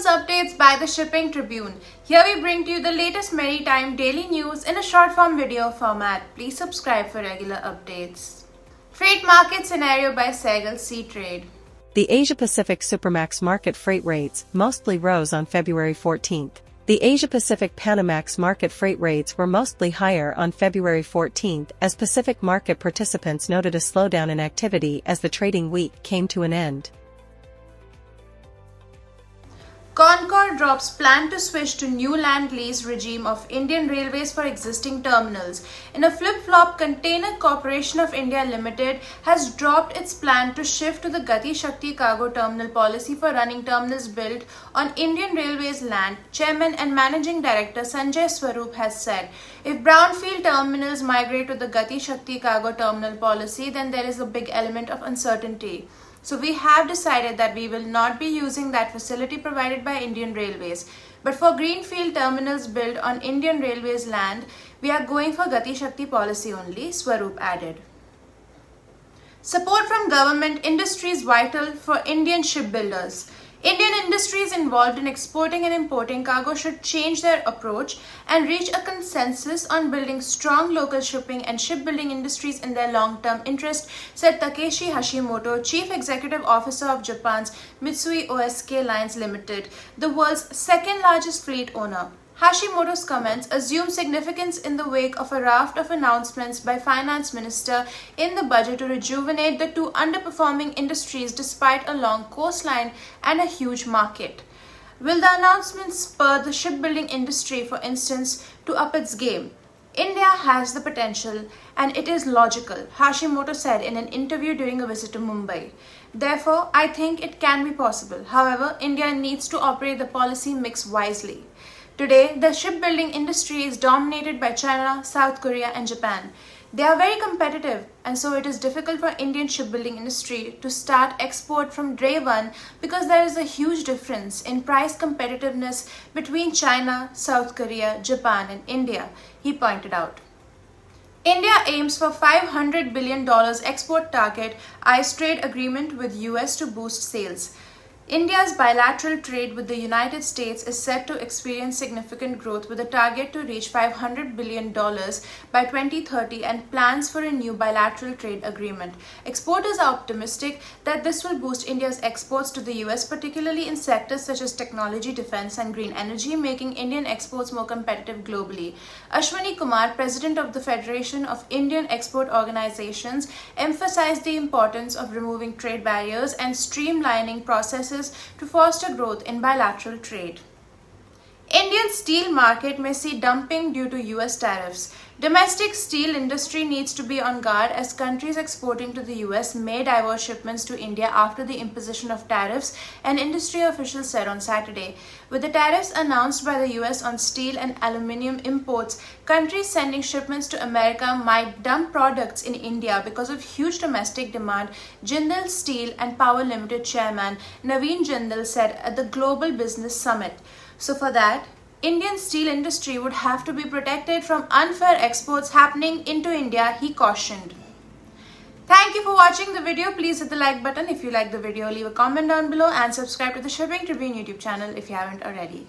news updates by the Shipping Tribune. Here we bring to you the latest maritime daily news in a short form video format. Please subscribe for regular updates. Freight market scenario by Saigal Seatrade. The Asia-Pacific Supramax market freight rates mostly rose on February 14th. The Asia-Pacific Panamax market freight rates were mostly higher on February 14th as Pacific market participants noted a slowdown in activity as the trading week came to an end. Concor drops plan to switch to new land lease regime of Indian Railways for existing terminals. In a flip-flop, Container Corporation of India Limited has dropped its plan to shift to the Gati Shakti cargo terminal policy for running terminals built on Indian Railways land. Chairman and Managing Director Sanjay Swarup has said, if brownfield terminals migrate to the Gati Shakti cargo terminal policy, then there is a big element of uncertainty. So we have decided that we will not be using that facility provided by Indian Railways. But for greenfield terminals built on Indian Railways land, we are going for Gati Shakti policy only, Swarup added. Support from government industry is vital for Indian shipbuilders. Indian industries involved in exporting and importing cargo should change their approach and reach a consensus on building strong local shipping and shipbuilding industries in their long-term interest, said Takeshi Hashimoto, Chief Executive Officer of Japan's Mitsui O.S.K. Lines Limited, the world's second-largest fleet owner. Hashimoto's comments assume significance in the wake of a raft of announcements by Finance Minister in the budget to rejuvenate the two underperforming industries despite a long coastline and a huge market. Will the announcements spur the shipbuilding industry, for instance, to up its game? India has the potential and it is logical, Hashimoto said in an interview during a visit to Mumbai. Therefore, I think it can be possible. However, India needs to operate the policy mix wisely. Today, the shipbuilding industry is dominated by China, South Korea and Japan. They are very competitive and so it is difficult for Indian shipbuilding industry to start export from day one because there is a huge difference in price competitiveness between China, South Korea, Japan and India, he pointed out. India aims for $500 billion export target ICE trade agreement with US to boost sales. India's bilateral trade with the United States is set to experience significant growth with a target to reach $500 billion by 2030 and plans for a new bilateral trade agreement. Exporters are optimistic that this will boost India's exports to the US, particularly in sectors such as technology, defense and green energy, making Indian exports more competitive globally. Ashwani Kumar, president of the Federation of Indian Export Organizations, emphasized the importance of removing trade barriers and streamlining processes to foster growth in bilateral trade. Indian steel market may see dumping due to US tariffs. Domestic steel industry needs to be on guard as countries exporting to the US may divert shipments to India after the imposition of tariffs, an industry official said on Saturday. With the tariffs announced by the US on steel and aluminium imports, countries sending shipments to America might dump products in India because of huge domestic demand, Jindal Steel and Power Limited chairman Naveen Jindal said at the Global Business Summit. So for that, Indian steel industry would have to be protected from unfair exports happening into India, he cautioned. Thank you for watching the video. Please hit the like button if you like the video. Leave a comment down below and subscribe to the Shipping Tribune YouTube channel if you haven't already.